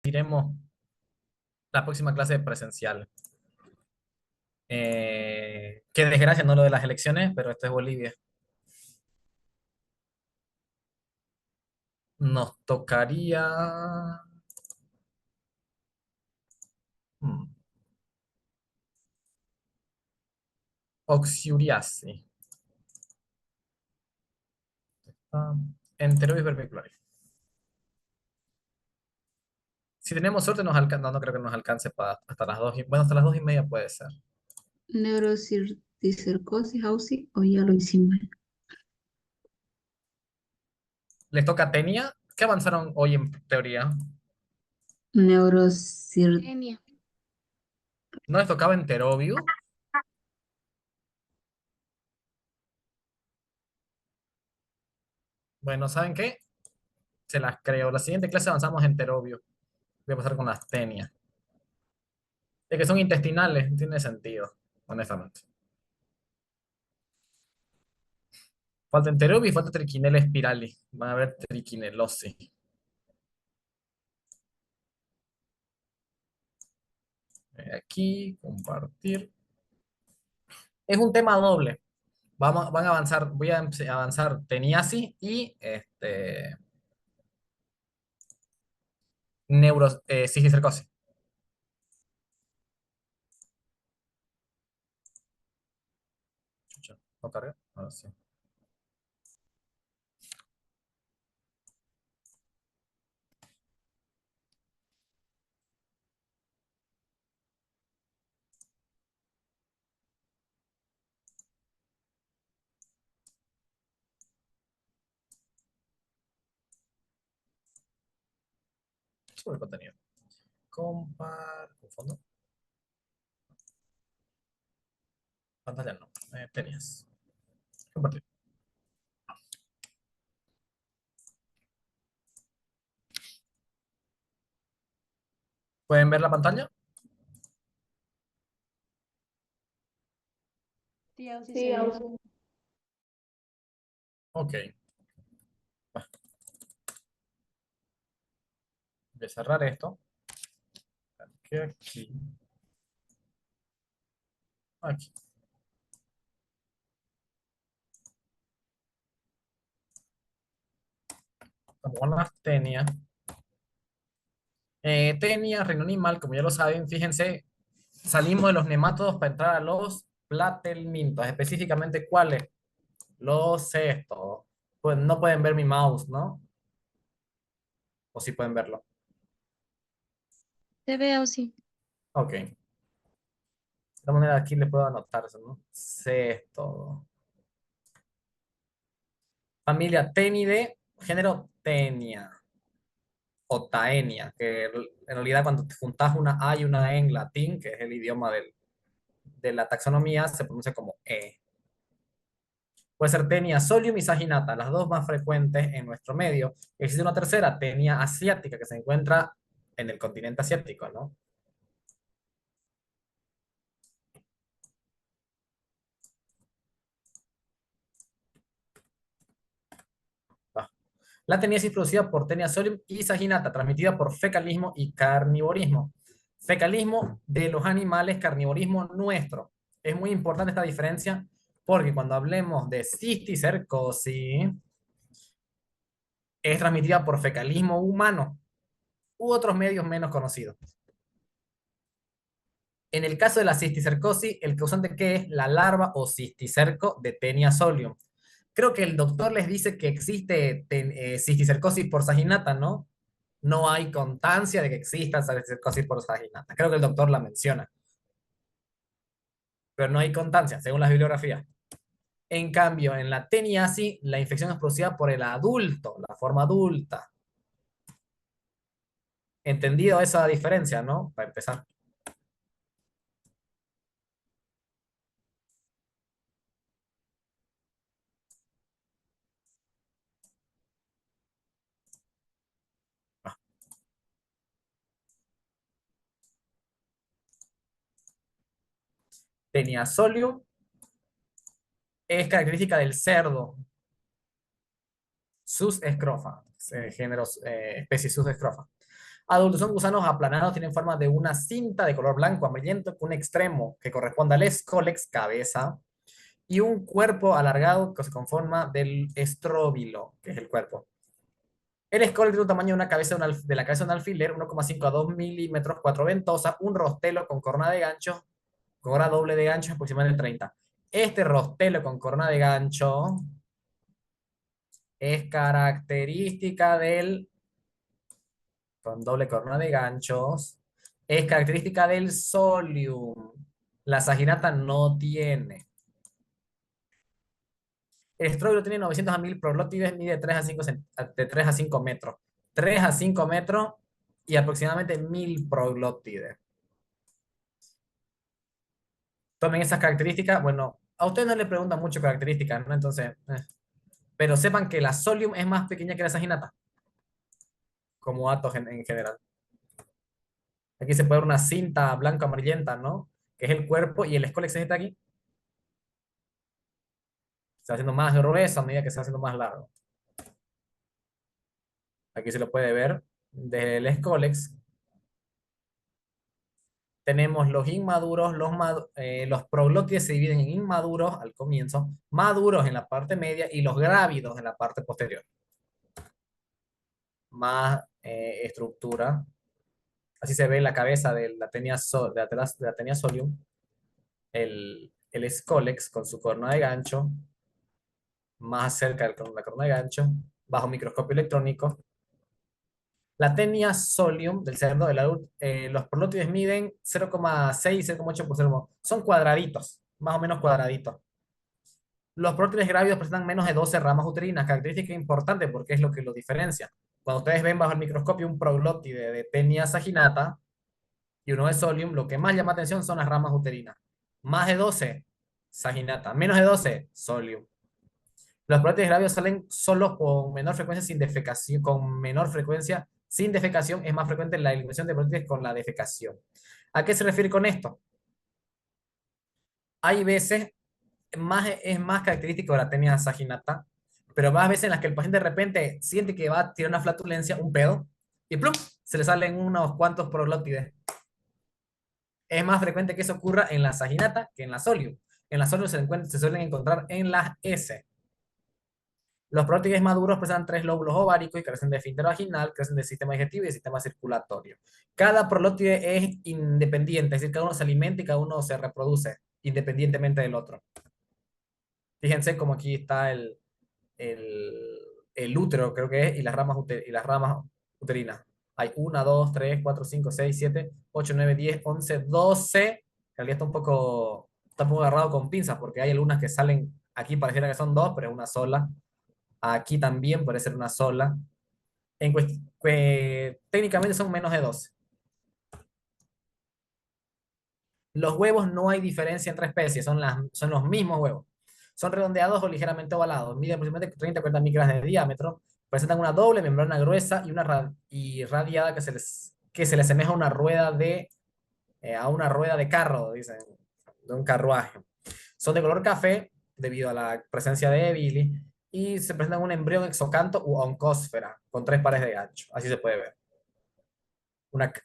Iremos la próxima clase presencial. Qué desgracia, no lo de las elecciones, pero esto es Bolivia. Nos tocaría hmm, oxiuriase. Ah, enteroides verbiculares. Si tenemos suerte, nos alcanza. No, no creo que nos alcance hasta las 2. Bueno, hasta las 2:30 puede ser. Neurocisticercosis, Hausi, o ya lo hicimos. Les toca tenia. ¿Qué avanzaron hoy en teoría? Neurocir, Genia. ¿No les tocaba enterobius? Bueno, ¿saben qué? Se las creo. La siguiente clase avanzamos enterobius. Voy a pasar con las tenias. De que son intestinales, no tiene sentido, honestamente. Falta enterobius y falta triquinella spiralis. Van a ver triquinelosis. Aquí, compartir. Es un tema doble. Van a avanzar, voy a avanzar teniasis y cisticercosis. Chucha, ¿no carga? Ahora sí. Sobre el contenido. Confundo. Pantalla no. Tenías. Compartir. ¿Pueden ver la pantalla? Sí, Ausi sí, se ve. Hausi. Ok. Voy a cerrar esto. Aquí. Aquí. Vamos con las tenias. Tenia, reino animal, como ya lo saben, fíjense, salimos de los nematodos para entrar a los platelmintos, específicamente cuáles, los estos. Pues no pueden ver mi mouse, ¿no? O sí pueden verlo. Se ve, Ausi. Ok. De esta manera aquí le puedo anotar eso, ¿no? Cesto. Familia Tenidae, género Tenia o Taenia, que en realidad cuando te juntas una A y una E en latín, que es el idioma de la taxonomía, se pronuncia como E. Puede ser Tenia solium y saginata, las dos más frecuentes en nuestro medio. Existe una tercera, Tenia asiática, que se encuentra en el continente asiático, ¿no? Va. La teniasis producida por Tenia solium y saginata, transmitida por fecalismo y carnivorismo. Fecalismo de los animales, carnivorismo nuestro. Es muy importante esta diferencia porque cuando hablemos de cisticercosis, es transmitida por fecalismo humano u otros medios menos conocidos. En el caso de la cisticercosis, el causante que es la larva o cisticerco de Tenia solium. Creo que el doctor les dice que existe cisticercosis por saginata, ¿no? No hay constancia de que exista cisticercosis por saginata. Creo que el doctor la menciona, pero no hay constancia, según las bibliografías. En cambio, en la teniasis, la infección es producida por el adulto, la forma adulta. Entendido esa diferencia, ¿no? Para empezar. Teniasolium es característica del cerdo, sus escrofa, género, especie sus escrofa. Adultos son gusanos aplanados, tienen forma de una cinta de color blanco amarillento con un extremo que corresponde al escólex, cabeza, y un cuerpo alargado que se conforma del estróbilo, que es el cuerpo. El escólex tiene un tamaño de una cabeza de la cabeza de un alfiler, 1,5 a 2 milímetros, 4 ventosas, un rostelo con corona de gancho, corona doble de gancho aproximadamente 30. Este rostelo con corona de gancho es característica del, con doble corona de ganchos, es característica del solium. La saginata no tiene. El estróbilo tiene 900 a 1000 proglótides, mide 3 a 5, de 3 a 5 metros. 3 a 5 metros y aproximadamente 1000 proglótides. Tomen esas características. Bueno, a ustedes no les preguntan mucho características, ¿no? Entonces, pero sepan que la solium es más pequeña que la saginata, como datos en general. Aquí se puede ver una cinta blanco-amarillenta, ¿no? Que es el cuerpo y el escólex está aquí. Se va haciendo más grueso a medida que se va haciendo más largo. Aquí se lo puede ver desde el escólex. Tenemos los inmaduros, los proglótides se dividen en inmaduros al comienzo, maduros en la parte media y los grávidos en la parte posterior. Más estructura. Así se ve la cabeza de la Taenia solium, el escólex con su corona de gancho, más cerca de la corona de gancho, bajo microscopio electrónico. La tenia solium del cerdo, los prolótides miden 0,6, 0,8 por 0. Son cuadraditos, más o menos cuadraditos. Los prolótides grávidos presentan menos de 12 ramas uterinas, característica importante porque es lo que lo diferencia. Cuando ustedes ven bajo el microscopio un proglótide de tenia saginata y uno de solium, lo que más llama atención son las ramas uterinas. Más de 12, saginata. Menos de 12, solium. Los proteínas gravios salen solos con menor frecuencia sin defecación, con menor frecuencia sin defecación. Es más frecuente la eliminación de proteínas con la defecación. ¿A qué se refiere con esto? Hay veces, es más característico de la tenia saginata, pero más veces en las que el paciente de repente siente que va a tirar una flatulencia, un pedo, y plum, se le salen unos cuantos proglótides. Es más frecuente que eso ocurra en la saginata que en la solium. En la solium se suelen encontrar en las S. Los prorótides maduros presentan 3 lóbulos ováricos y carecen de esfínter vaginal, carecen del sistema digestivo y del sistema circulatorio. Cada prolótide es independiente, es decir, cada uno se alimenta y cada uno se reproduce independientemente del otro. Fíjense como aquí está el, el útero, creo que es, y las ramas uterinas. Hay 1, 2, 3, 4, 5, 6, 7, 8, 9, 10, 11, 12. En realidad está un poco agarrado con pinzas porque hay algunas que salen, aquí pareciera que son dos, pero es una sola. Aquí también puede ser una sola. Técnicamente son menos de 12. Los huevos no hay diferencia entre especies, son los mismos huevos. Son redondeados o ligeramente ovalados, miden aproximadamente 30 a 40 micras de diámetro, presentan una doble membrana gruesa y radiada que se le asemeja a una rueda de carro, dicen, de un carruaje. Son de color café debido a la presencia de bili y se presentan un embrión exocanto u oncósfera con 3 pares de gancho. Así se puede ver.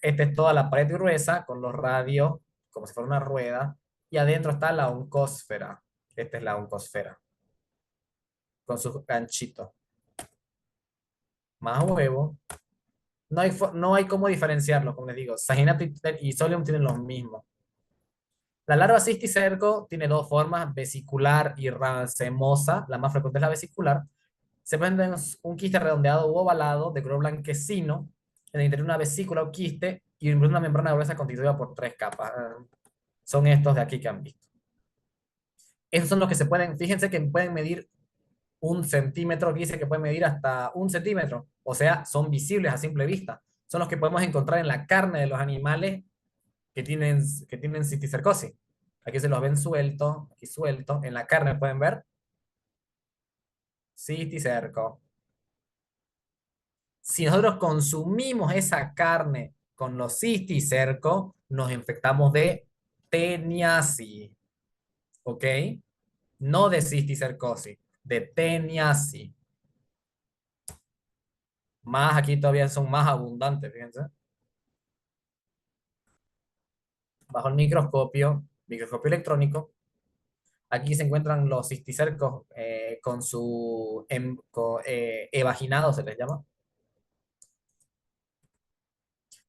Esta es toda la pared gruesa con los radios como si fuera una rueda y adentro está la oncósfera. Esta es la oncosfera con sus ganchitos. Más huevo. No hay cómo diferenciarlo, como les digo. Saginato y Solium tienen los mismos. La larva cisticerco tiene dos formas, vesicular y racemosa. La más frecuente es la vesicular. Se presenta en un quiste redondeado u ovalado de color blanquecino, en el interior una vesícula o quiste y una membrana gruesa constituida por 3 capas. Son estos de aquí que han visto. Esos son los que se pueden, fíjense que pueden medir 1 centímetro, aquí dice que pueden medir hasta 1 centímetro, o sea, son visibles a simple vista. Son los que podemos encontrar en la carne de los animales que tienen cisticercosis. Aquí se los ven sueltos, aquí sueltos, en la carne pueden ver cisticerco. Si nosotros consumimos esa carne con los cisticercos, nos infectamos de teniasis, ¿ok? No de cisticercosis, de teniasis. Más aquí todavía son más abundantes, fíjense. bajo el microscopio electrónico. Aquí se encuentran los cisticercos con su evaginado, se les llama.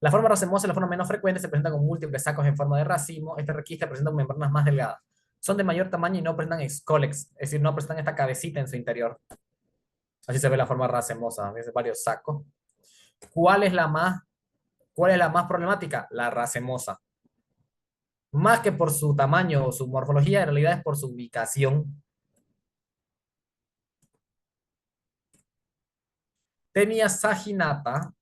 La forma racemosa es la forma menos frecuente, se presenta con múltiples sacos en forma de racimo. Este requiste presenta membranas más delgadas. Son de mayor tamaño y no presentan escólex, es decir, no presentan esta cabecita en su interior. Así se ve la forma racemosa, ¿ves? Varios sacos. ¿Cuál es la más, ¿Cuál es la más problemática? La racemosa. Más que por su tamaño o su morfología, en realidad es por su ubicación. Tenia saginata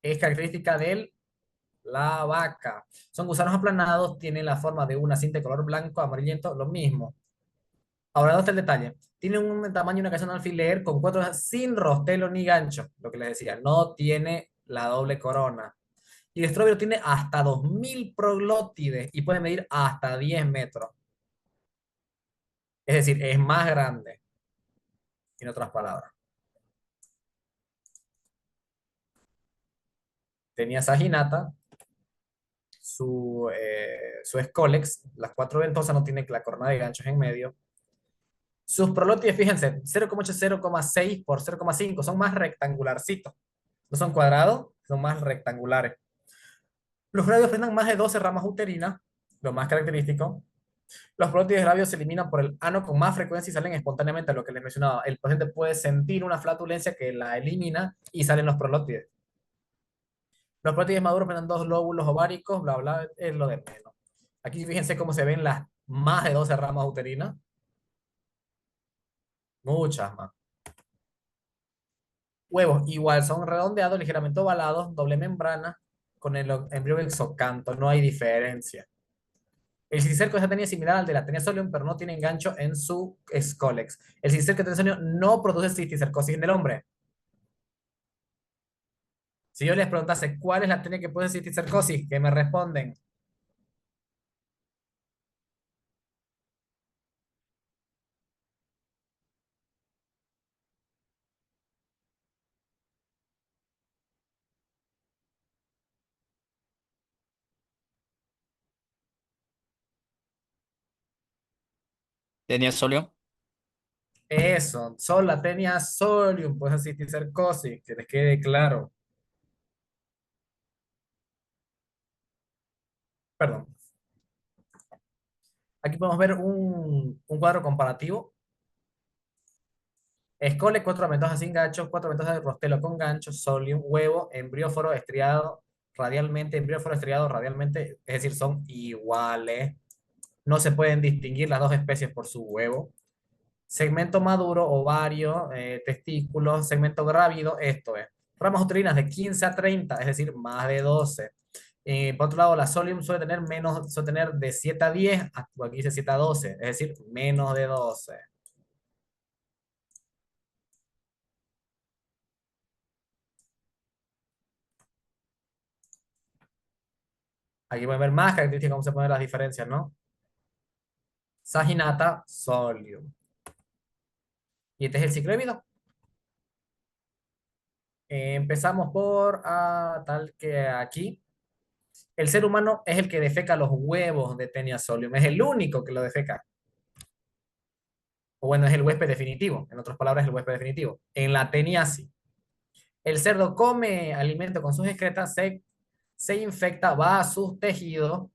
es característica de la vaca. Son gusanos aplanados, tienen la forma de una cinta de color blanco, amarillento, lo mismo. Ahora, ¿dónde está el detalle? Tiene un tamaño, una canción de alfiler con cuatro hojas sin rostelo ni gancho, lo que les decía, no tiene la doble corona. Y el estróbilo tiene hasta 2000 proglótides y puede medir hasta 10 metros. Es decir, es más grande, en otras palabras. Tenía saginata, su escólex, las cuatro ventosas, no tiene la corona de ganchos en medio. Sus prolótides, fíjense, 0,8, 0,6 por 0,5, son más rectangularcitos. No son cuadrados, son más rectangulares. Los gravios presentan más de 12 ramas uterinas, lo más característico. Los prolótides gravios se eliminan por el ano con más frecuencia y salen espontáneamente, a lo que les mencionaba. El paciente puede sentir una flatulencia que la elimina y salen los prolótides. Los prolótides maduros presentan dos lóbulos ováricos, bla, bla, es lo de menos. Aquí fíjense cómo se ven las más de 12 ramas uterinas. Muchas más. Huevos igual, son redondeados, ligeramente ovalados, doble membrana, con el embrión exocanto, no hay diferencia. El cisticerco de tenía similar al de la tenia solium, pero no tiene engancho en su escólex. El cisticerco de tenia solium no produce cisticercosis en el hombre. Si yo les preguntase cuál es la tenia que produce cisticercosis, ¿qué me responden? Tenía solio. Eso, solo la tenia solium produce cisticercosis, que les quede claro. Perdón. Aquí podemos ver un cuadro comparativo. Escole, cuatro ventosas sin ganchos, cuatro ventosas de rostelo con ganchos, solium, huevo, embrióforo estriado radialmente, embrióforo estriado radialmente, es decir, son iguales. No se pueden distinguir las dos especies por su huevo. Segmento maduro, ovario, testículos, segmento grávido, esto es. Ramas uterinas de 15 a 30, es decir, más de 12. Por otro lado, la solium suele tener de 7 a 10, aquí dice 7 a 12, es decir, menos de 12. Aquí pueden ver más características, cómo se ponen las diferencias, ¿no? Saginata, solium. Y este es el ciclo de vida. Empezamos por tal que aquí. El ser humano es el que defeca los huevos de Taenia solium. Es el único que lo defeca. O bueno, es el huésped definitivo. En otras palabras, es el huésped definitivo. En la teniasis, el cerdo come alimento con sus excretas, se infecta, va a sus tejidos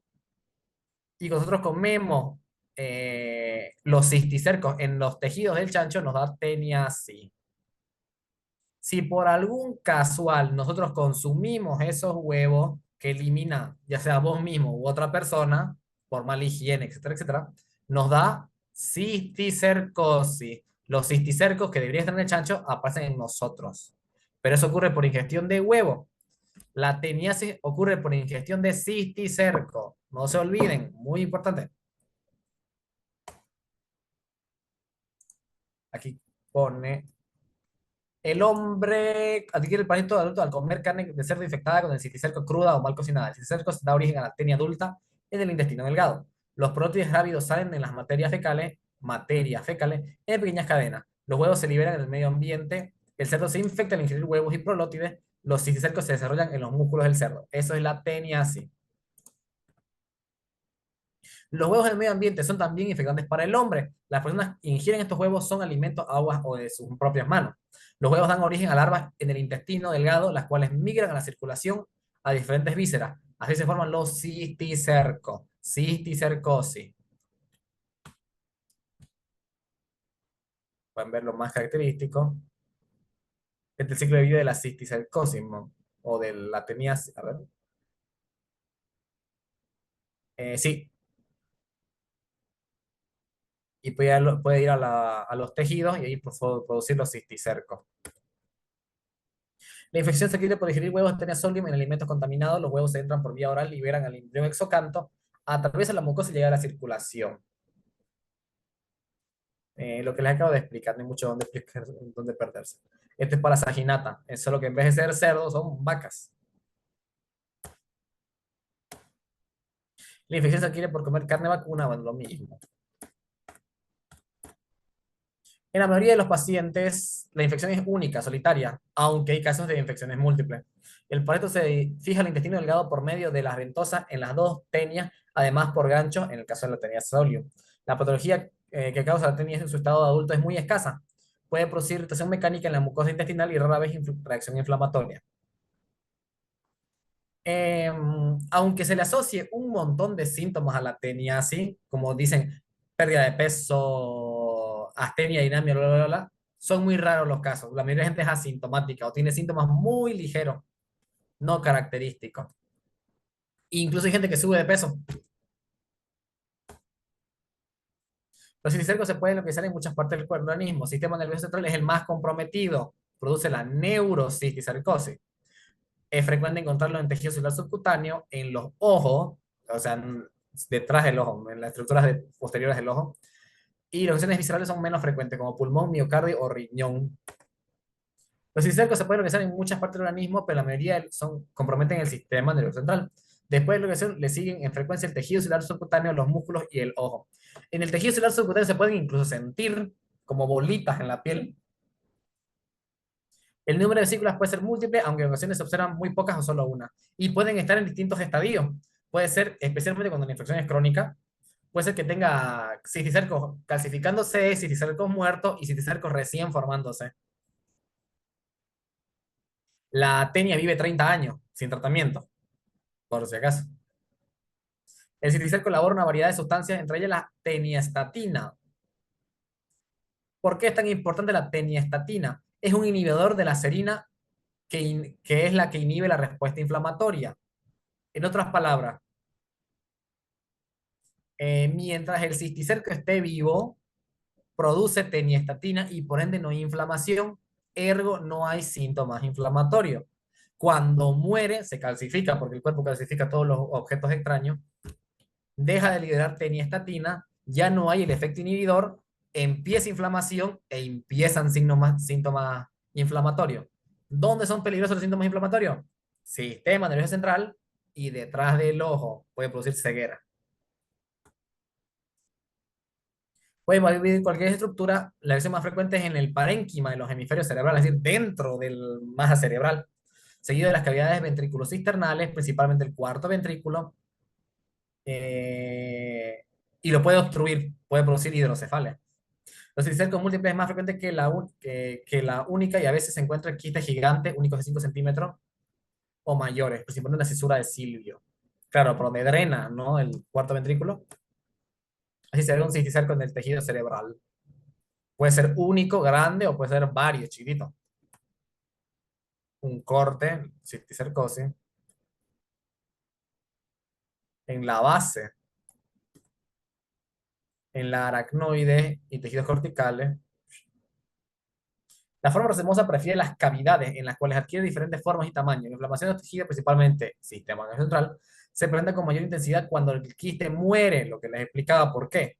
y nosotros comemos los cisticercos en los tejidos del chancho, nos da teniasis. Si por algún casual nosotros consumimos esos huevos que elimina, ya sea vos mismo u otra persona, por mala higiene, etcétera, etcétera, nos da cisticercosis. Los cisticercos que deberían estar en el chancho aparecen en nosotros. Pero eso ocurre por ingestión de huevo. La teniasis ocurre por ingestión de cisticerco. No se olviden, muy importante. Aquí pone el hombre adquiere el parásito adulto al comer carne de cerdo infectada con el cisticerco cruda o mal cocinada. El cisticerco da origen a la tenia adulta en el intestino delgado. Los protozoos rápidos salen en las materias fecales en pequeñas cadenas. Los huevos se liberan en el medio ambiente. El cerdo se infecta al ingerir huevos y prolótides. Los cisticercos se desarrollan en los músculos del cerdo. Eso es la teniasis. Los huevos del medio ambiente son también infectantes para el hombre. Las personas que ingieren estos huevos son alimentos, aguas o de sus propias manos. Los huevos dan origen a larvas en el intestino delgado, las cuales migran a la circulación a diferentes vísceras. Así se forman los cisticercos. Cisticercosis. Pueden ver lo más característico. Este es el ciclo de vida de la cisticercosis, ¿no? O de la tenias. A ver. Sí, y puede ir a los tejidos y ahí producir los cisticercos. La infección se adquiere por ingerir huevos de tenia solium en alimentos contaminados. Los huevos se entran por vía oral, liberan al embrión exocanto, atraviesan la mucosa y llegan a la circulación. Lo que les acabo de explicar, no hay mucho donde perderse. Esto es para saginata, es solo que en vez de ser cerdos son vacas. La infección se adquiere por comer carne vacuna, bueno, lo mismo. En la mayoría de los pacientes, la infección es única, solitaria, aunque hay casos de infecciones múltiples. El pareto se fija al intestino delgado por medio de las ventosas en las dos tenias, además por gancho en el caso de la tenia solium. La patología que causa la tenia en su estado adulto es muy escasa. Puede producir irritación mecánica en la mucosa intestinal y rara vez reacción inflamatoria. Aunque se le asocie un montón de síntomas a la tenia, así como dicen pérdida de peso, astenia, dinamia, bla, bla, bla, son muy raros los casos. La mayoría de gente es asintomática o tiene síntomas muy ligeros, no característicos. Incluso hay gente que sube de peso. Los cisticercos se pueden localizar en muchas partes del organismo. El sistema nervioso central es el más comprometido. Produce la neurocisticercosis. Es frecuente encontrarlo en tejido celular subcutáneo, en los ojos, o sea, detrás del ojo, en las estructuras posteriores del ojo. Y las lesiones viscerales son menos frecuentes, como pulmón, miocardio o riñón. Los cisticercos se pueden localizar en muchas partes del organismo, pero la mayoría comprometen el sistema nervioso central. Después de la localización, le siguen en frecuencia el tejido celular subcutáneo, los músculos y el ojo. En el tejido celular subcutáneo se pueden incluso sentir como bolitas en la piel. El número de vesículas puede ser múltiple, aunque en ocasiones se observan muy pocas o solo una. Y pueden estar en distintos estadios. Puede ser, especialmente cuando la infección es crónica, puede ser que tenga cisticercos calcificándose, cisticercos muertos y cisticercos recién formándose. La tenia vive 30 años sin tratamiento, por si acaso. El cisticerco elabora una variedad de sustancias, entre ellas la teniestatina. ¿Por qué es tan importante la teniestatina? Es un inhibidor de la serina que es la que inhibe la respuesta inflamatoria. En otras palabras, mientras el cisticerco esté vivo, produce teniestatina y por ende no hay inflamación, ergo no hay síntomas inflamatorios. Cuando muere, se calcifica, porque el cuerpo calcifica todos los objetos extraños, deja de liberar teniestatina, ya no hay el efecto inhibidor, empieza inflamación e empiezan síntomas inflamatorios. ¿Dónde son peligrosos los síntomas inflamatorios? Sistema nervioso central y detrás del ojo puede producir ceguera. Puede vivir cualquier estructura, la lesión más frecuente es en el parénquima de los hemisferios cerebrales, es decir, dentro del masa cerebral, seguido de las cavidades ventriculocisternales, principalmente el cuarto ventrículo, eh, y lo puede obstruir, puede producir hidrocefalia. Los cisticercos múltiples es más frecuente que la única y a veces se encuentran quistes gigantes, únicos de 5 centímetros o mayores, principalmente en la cisura de Silvio. Claro, pero me drena, ¿no? El cuarto ventrículo. Así se ve un cisticerco en el tejido cerebral. Puede ser único, grande, o puede ser varios, chiquitos. Un corte, cisticercosis, en la base, en la aracnoide y tejidos corticales. La forma racemosa prefiere las cavidades en las cuales adquiere diferentes formas y tamaños. La inflamación de los tejidos, principalmente sistema nervioso central, se presenta con mayor intensidad cuando el quiste muere, lo que les explicaba por qué.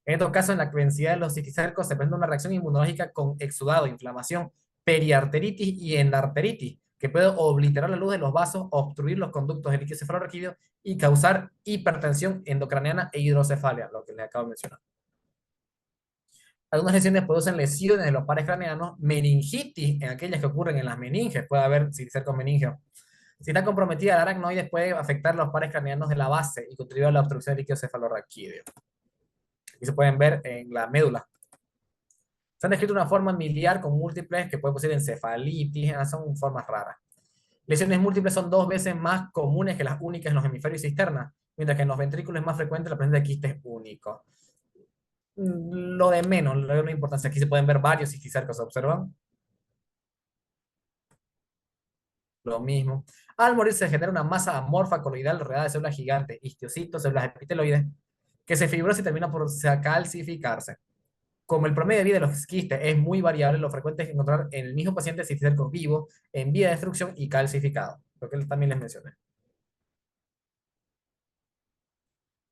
En estos casos, en la densidad de los cisticercos se presenta una reacción inmunológica con exudado, inflamación, periarteritis y endarteritis, que puede obliterar la luz de los vasos, obstruir los conductos del líquido cefalorraquídeo y causar hipertensión endocraniana e hidrocefalia, lo que les acabo de mencionar. Algunas lesiones producen lesiones de los pares craneanos, meningitis en aquellas que ocurren en las meninges, puede haber cisticercos meningeos, Si está comprometida, el aracnoides puede afectar los pares craneanos de la base y contribuir a la obstrucción del líquido cefalorraquídeo. Y se pueden ver en la médula. Se han descrito una forma miliar con múltiples que puede producir encefalitis, son formas raras. Lesiones múltiples son 2 veces más comunes que las únicas en los hemisferios cisterna, mientras que en los ventrículos es más frecuente la presencia de quistes únicos. Lo de menos, lo de una importancia. Aquí se pueden ver varios cisticercos, ¿se observan? Lo mismo. Al morir se genera una masa amorfa coloidal rodeada de células gigantes, histocitos, células epiteloides, que se fibrosa y termina por calcificarse. Como el promedio de vida de los quistes es muy variable, lo frecuente es encontrar en el mismo paciente cisticercos vivos, en vía de destrucción y calcificados, lo que también les mencioné.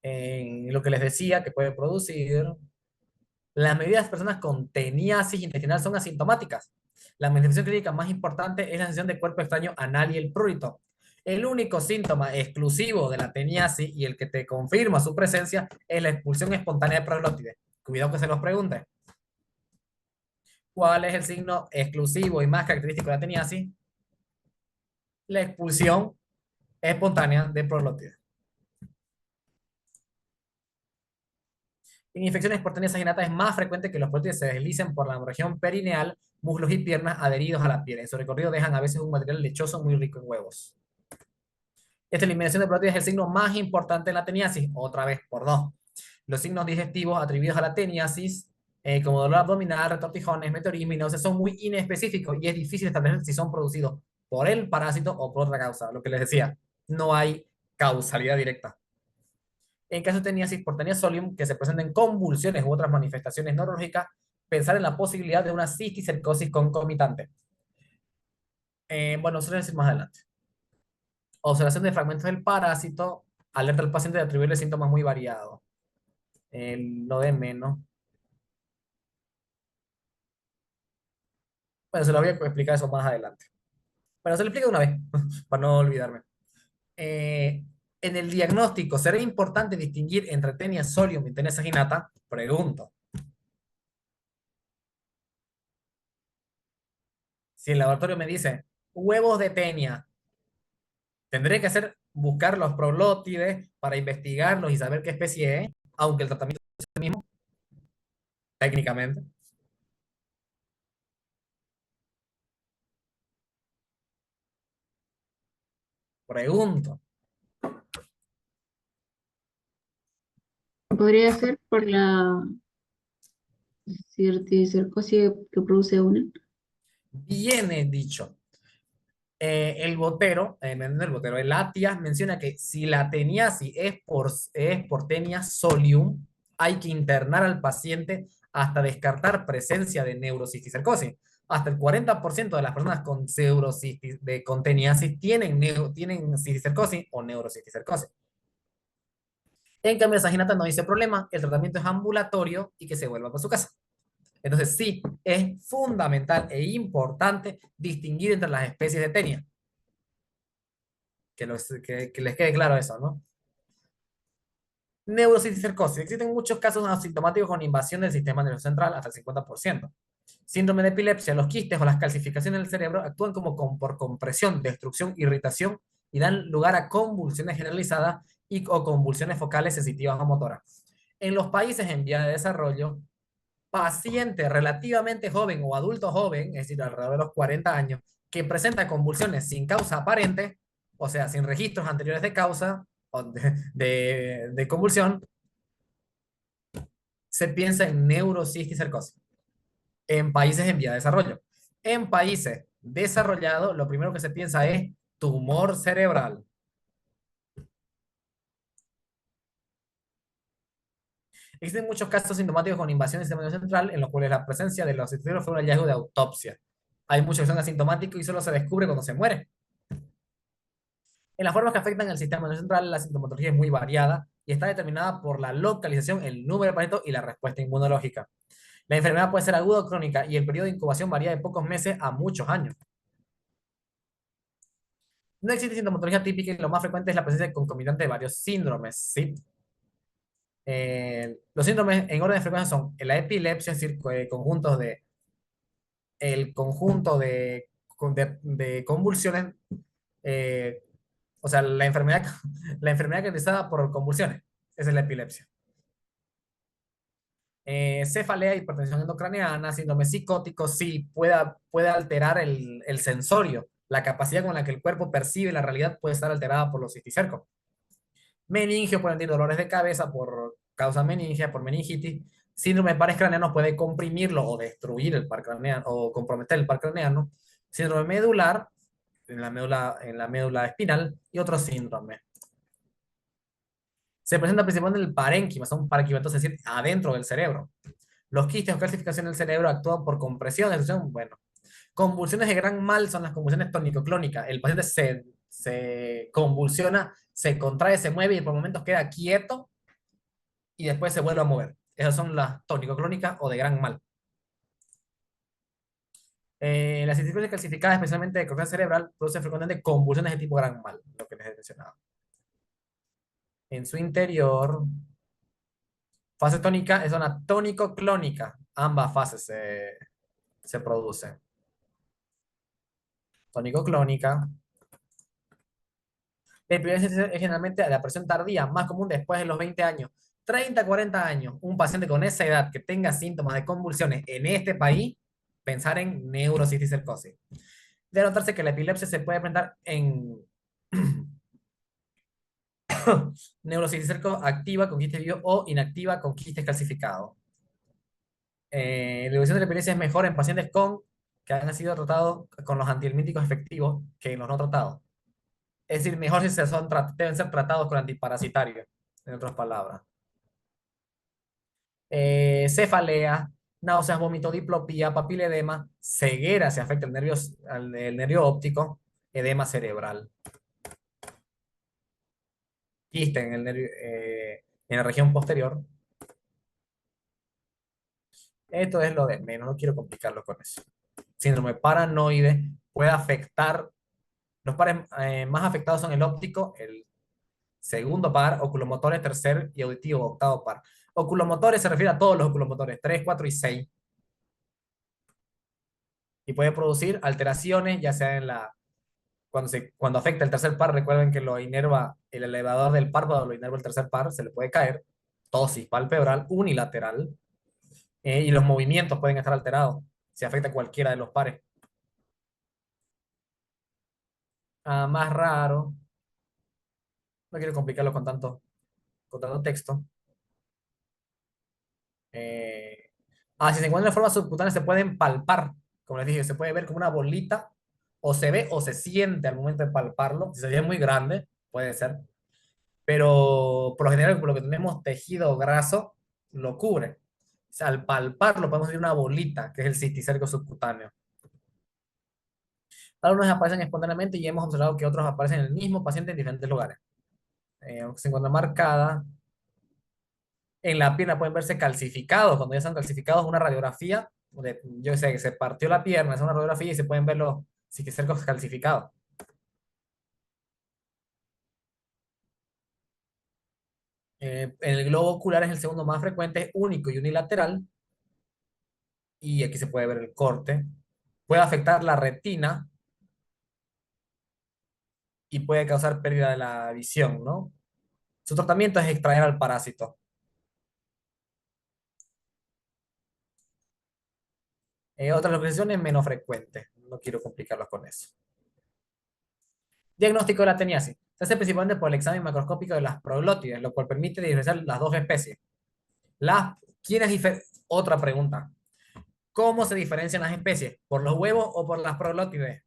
En lo que les decía que puede producir, la mayoría de las personas con teniasis intestinal son asintomáticas. La manifestación clínica más importante es la sensación de cuerpo extraño anal y el prurito. El único síntoma exclusivo de la teniasis y el que te confirma su presencia es la expulsión espontánea de proglótides. Cuidado que se los pregunte. ¿Cuál es el signo exclusivo y más característico de la teniasis? La expulsión espontánea de proglótides. En infecciones por tenias aginatas es más frecuente que los proglótides se deslicen por la región perineal, muslos y piernas adheridos a la piel. En su recorrido dejan a veces un material lechoso muy rico en huevos. Esta eliminación de proglótides es el signo más importante en la teniasis, otra vez por 2. Los signos digestivos atribuidos a la teniasis, como dolor abdominal, retortijones, meteorismo y náuseas, son muy inespecíficos y es difícil establecer si son producidos por el parásito o por otra causa. Lo que les decía, no hay causalidad directa. En caso de teniasis por tenia solium, que se presenten convulsiones u otras manifestaciones neurológicas, pensar en la posibilidad de una cisticercosis concomitante. Bueno, eso lo voy a decir más adelante. Observación de fragmentos del parásito, alerta al paciente de atribuirle síntomas muy variados. Lo de menos. Bueno, se lo voy a explicar eso más adelante. Bueno, se lo explico una vez, para no olvidarme. En el diagnóstico, ¿será importante distinguir entre tenia solium y tenia saginata? Pregunto. Si el laboratorio me dice huevos de tenia, tendré que buscar los proglótides para investigarlos y saber qué especie es, aunque el tratamiento es el mismo, técnicamente. Pregunto. Podría ser por la cisticercosis que produce una. Viene dicho. El botero, el Atias menciona que si la teniasis es por tenia solium, hay que internar al paciente hasta descartar presencia de neurocisticercosis. Hasta el 40% de las personas con teniasis tienen cisticercosis o neurocisticercosis. En cambio, esa ginata no dice problema, el tratamiento es ambulatorio y que se vuelva para su casa. Entonces, sí, es fundamental e importante distinguir entre las especies de tenia. Que les quede claro eso, ¿no? Neurocisticercosis. Existen muchos casos asintomáticos con invasión del sistema nervioso central, hasta el 50%. Síndrome de epilepsia, los quistes o las calcificaciones del cerebro actúan por compresión, destrucción, irritación y dan lugar a convulsiones generalizadas o convulsiones focales sensitivas o motoras. En los países en vía de desarrollo, paciente relativamente joven o adulto joven, es decir, alrededor de los 40 años, que presenta convulsiones sin causa aparente, o sea, sin registros anteriores de causa o de convulsión, se piensa en neurocisticercosis en países en vía de desarrollo. En países desarrollados, lo primero que se piensa es tumor cerebral. Existen muchos casos sintomáticos con invasión del sistema nervioso central en los cuales la presencia de los cisticercos fue un hallazgo de autopsia. Hay muchos que son asintomáticos y solo se descubre cuando se muere. En las formas que afectan al sistema nervioso central, la sintomatología es muy variada y está determinada por la localización, el número de parásitos y la respuesta inmunológica. La enfermedad puede ser aguda o crónica y el periodo de incubación varía de pocos meses a muchos años. No existe sintomatología típica y lo más frecuente es la presencia concomitante de varios síndromes, ¿sí? Los síndromes en orden de frecuencia son la epilepsia, es decir, el conjunto de convulsiones Eh, o sea, la enfermedad, la enfermedad caracterizada por convulsiones. Esa es la epilepsia. Cefalea, hipertensión endocraniana, síndrome psicótico, sí, puede alterar el sensorio. La capacidad con la que el cuerpo percibe la realidad puede estar alterada por los cisticercos. Meningio pueden tener dolores de cabeza por causa meningia, por meningitis. Síndrome de pares craneanos puede comprimirlo o destruir el par craneano o comprometer el par craneano. Síndrome medular, en la médula espinal y otros síndromes. Se presenta principalmente en el parénquima, son parenquimas, es decir, adentro del cerebro. Los quistes o calcificación del cerebro actúan por compresión, destrucción. Bueno, convulsiones de gran mal son las convulsiones tónico-clónicas. El paciente se convulsiona, se contrae, se mueve y por momentos queda quieto y después se vuelve a mover. Esas son las tónico-clónicas o de gran mal. Las circunstancias calcificadas, especialmente de corteza cerebral, producen frecuentemente convulsiones de tipo gran mal, lo que les he mencionado. En su interior, fase tónica es una tónico-clónica. Ambas fases se producen. Tónico-clónica. La epilepsia es generalmente la presión tardía, más común después de los 20 años. 30, 40 años, un paciente con esa edad que tenga síntomas de convulsiones en este país, pensar en neurocisticercosis. De notarse que la epilepsia se puede presentar en neurocisticerco activa con quiste vivo o inactiva con quistes calcificados. La evolución de la epilepsia es mejor en pacientes que han sido tratados con los antihelmínticos efectivos que en los no tratados. Es decir, mejor si deben ser tratados con antiparasitarios, en otras palabras. Cefalea, náuseas, vómito, diplopía, papiledema, ceguera si afecta el nervio óptico, edema cerebral. Quiste en la región posterior. Esto es lo de menos, no quiero complicarlo con eso. Síndrome paranoide puede afectar, los pares más afectados son el óptico, el segundo par, oculomotores, tercer y auditivo, octavo par. Oculomotores se refiere a todos los oculomotores, 3, 4 y 6. Y puede producir alteraciones, ya sea cuando afecta el tercer par, recuerden que lo inerva el elevador del párpado, lo inerva el tercer par, se le puede caer. Tosis palpebral unilateral. Y los movimientos pueden estar alterados si afecta cualquiera de los pares. Más raro. No quiero complicarlo con tanto texto. Eh, si se encuentran en forma subcutánea se pueden palpar. Como les dije, se puede ver como una bolita. O se ve o se siente al momento de palparlo. Si se ve muy grande, puede ser. Pero por lo general, por lo que tenemos tejido graso, lo cubre. O sea, al palparlo podemos ver una bolita, que es el cisticerco subcutáneo. Algunos aparecen espontáneamente y hemos observado que otros aparecen en el mismo paciente en diferentes lugares. Aunque se encuentra marcada. En la pierna pueden verse calcificados. Cuando ya están calcificados, una radiografía, yo sé que se partió la pierna, es una radiografía y se pueden ver los cisticercos calcificados. El globo ocular es el segundo más frecuente, es único y unilateral. Y aquí se puede ver el corte. Puede afectar la retina y puede causar pérdida de la visión, ¿no? Su tratamiento es extraer al parásito. Otras localizaciones menos frecuentes. No quiero complicarlos con eso. Diagnóstico de la teniasis. Se hace principalmente por el examen macroscópico de las proglótides, lo cual permite diferenciar las dos especies. Otra pregunta. ¿Cómo se diferencian las especies? ¿Por los huevos o por las proglótides?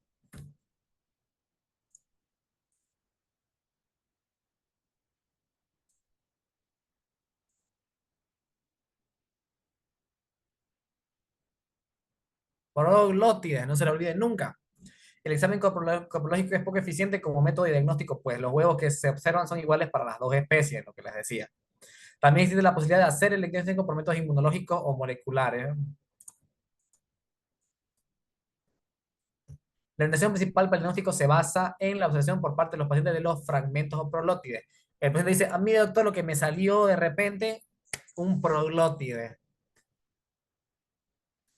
Proglótides, no se lo olviden nunca. El examen coprológico es poco eficiente como método de diagnóstico, pues los huevos que se observan son iguales para las dos especies, lo que les decía. También existe la posibilidad de hacer el diagnóstico por métodos inmunológicos o moleculares. La orientación principal para el diagnóstico se basa en la observación por parte de los pacientes de los fragmentos o proglótides. El paciente dice, a mí doctor, lo que me salió de repente, un proglótide.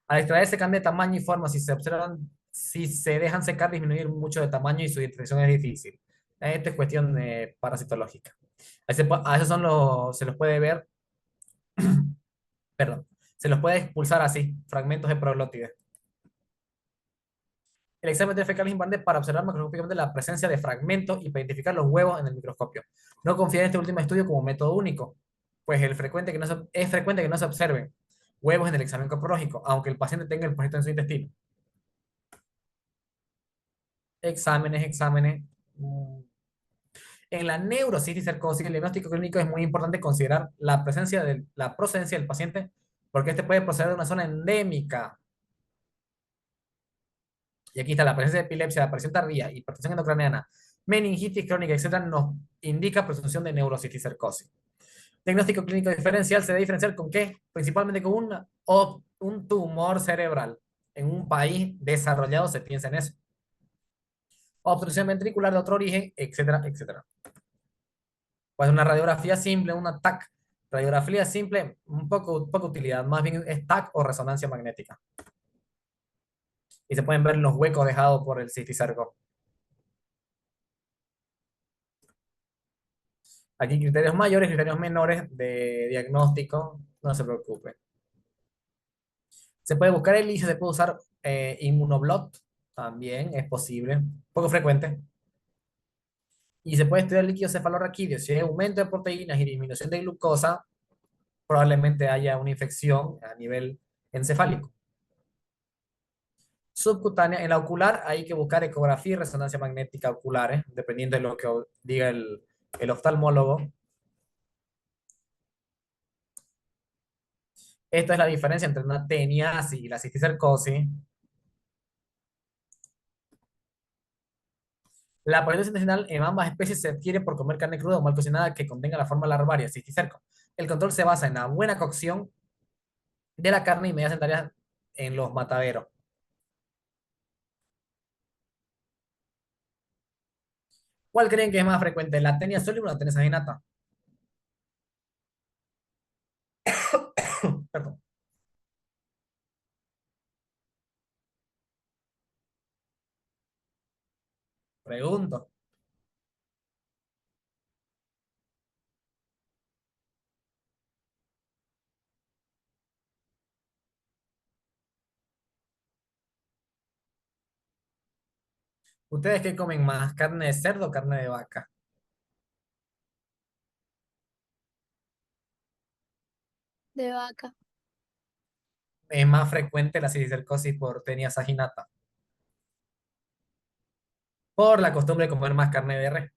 Al extraerse cambia de tamaño y forma. Si se observan si se dejan secar, disminuir mucho de tamaño y su detección es difícil. Esto es cuestión parasitológica. A esos se los puede ver, perdón, se los puede expulsar así, fragmentos de proglótides. El examen de fecal es importante para observar macroscópicamente la presencia de fragmentos y para identificar los huevos en el microscopio. No confía en este último estudio como método único, pues es frecuente que no se observen huevos en el examen coprológico, aunque el paciente tenga el proyecto en su intestino. Exámenes. En la neurocisticercosis, el diagnóstico clínico es muy importante considerar la procedencia del paciente, porque este puede proceder de una zona endémica. Y aquí está la presencia de epilepsia, aparición tardía, hipertensión endocraniana, meningitis crónica, etcétera, nos indica presunción de neurocisticercosis. Diagnóstico clínico diferencial se debe diferenciar con qué? Principalmente con un tumor cerebral. En un país desarrollado se piensa en eso. Obstrucción ventricular de otro origen, etcétera, etcétera. Pues una radiografía simple, un TAC. Radiografía simple, poca utilidad, más bien es TAC o resonancia magnética. Y se pueden ver los huecos dejados por el cisticerco. Aquí criterios mayores, criterios menores de diagnóstico, no se preocupe. Se puede buscar el ICE, se puede usar inmunoblot, también es posible, poco frecuente. Y se puede estudiar el líquido cefalorraquídeo. Si hay aumento de proteínas y disminución de glucosa, probablemente haya una infección a nivel encefálico. Subcutánea, en la ocular hay que buscar ecografía y resonancia magnética oculares, dependiendo de lo que diga el oftalmólogo. Esta es la diferencia entre una teniasis y la cisticercosis. La parálisis intestinal en ambas especies se adquiere por comer carne cruda o mal cocinada que contenga la forma larvaria, cisticerco. El control se basa en la buena cocción de la carne y medidas tareas en los mataderos. ¿Cuál creen que es más frecuente, la tenia sólida o la tenia saginata? Perdón. Pregunto. ¿Ustedes qué comen más? ¿Carne de cerdo o carne de vaca? De vaca. Es más frecuente la cisticercosis por tenia saginata, por la costumbre de comer más carne de res.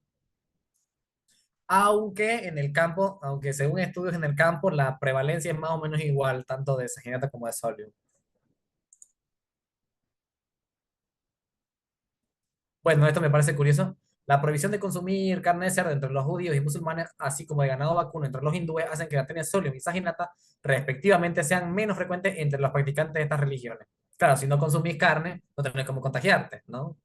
Aunque en el campo, aunque según estudios en el campo, la prevalencia es más o menos igual, tanto de saginata como de solium. Bueno, esto me parece curioso. La prohibición de consumir carne de cerdo entre los judíos y musulmanes, así como de ganado vacuno entre los hindúes, hacen que la tenia solium y saginata, respectivamente, sean menos frecuentes entre los practicantes de estas religiones. Claro, si no consumís carne, no tenés cómo contagiarte, ¿no?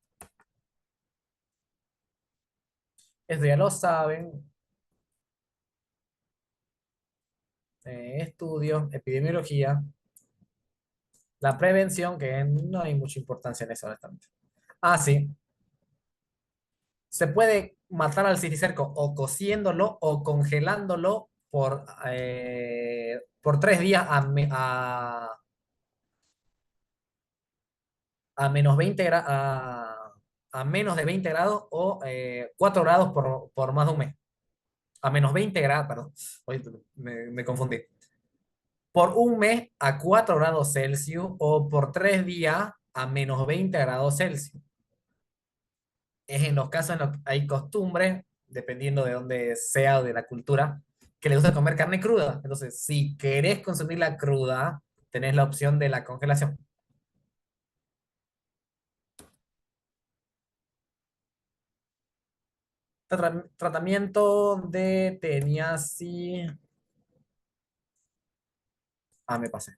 Esto ya lo saben. Estudios, epidemiología, la prevención, que no hay mucha importancia en eso, honestamente. Ah, sí. Se puede matar al cisticerco o cociéndolo o congelándolo por 3 días a menos 20 a menos de 20 grados o 4 grados por más de un mes. A menos 20 grados, perdón. Oye, me confundí. Por un mes a 4 grados Celsius o por 3 días a menos 20 grados Celsius. Es en los casos en los que hay costumbre, dependiendo de dónde sea o de la cultura, que le gusta comer carne cruda. Entonces, si querés consumirla cruda, tenés la opción de la congelación. Tratamiento de teniasis. Ah, me pasé.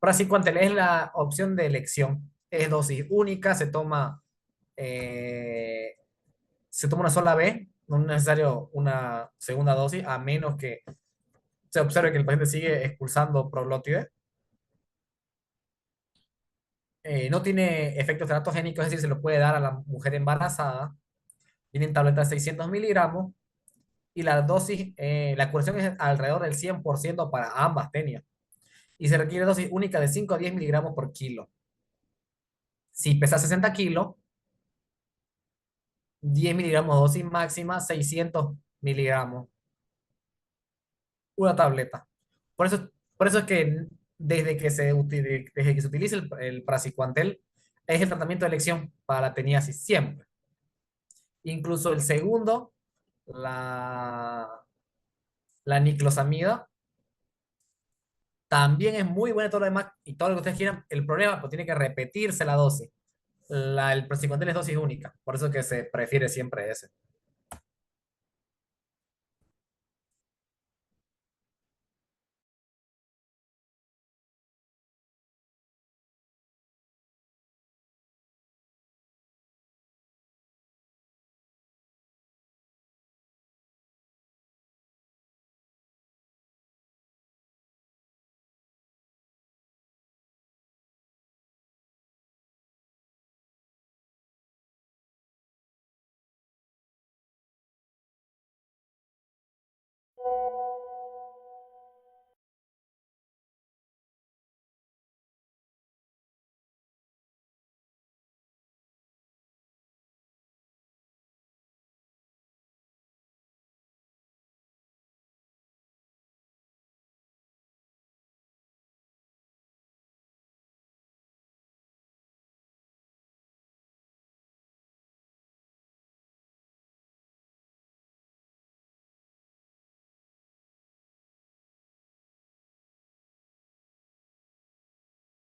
Praziquantel es la opción de elección. Es dosis única, eh, se toma una sola vez, no es necesario una segunda dosis, a menos que se observe que el paciente sigue expulsando proglótides. No tiene efectos teratogénicos, es decir, se lo puede dar a la mujer embarazada. Viene en tabletas de 600 miligramos y la dosis, la curación es alrededor del 100% para ambas tenias. Y se requiere dosis única de 5 a 10 miligramos por kilo. Si pesa 60 kilos, 10 miligramos dosis máxima, 600 miligramos, una tableta. Por eso es que desde que se utiliza el praziquantel, es el tratamiento de elección para la teniasis, siempre. Incluso el segundo, la, la niclosamida, también es muy buena, todo lo demás y todo lo que ustedes quieran. El problema, pues tiene que repetirse la dosis. El praziquantel es dosis única, por eso que se prefiere siempre ese.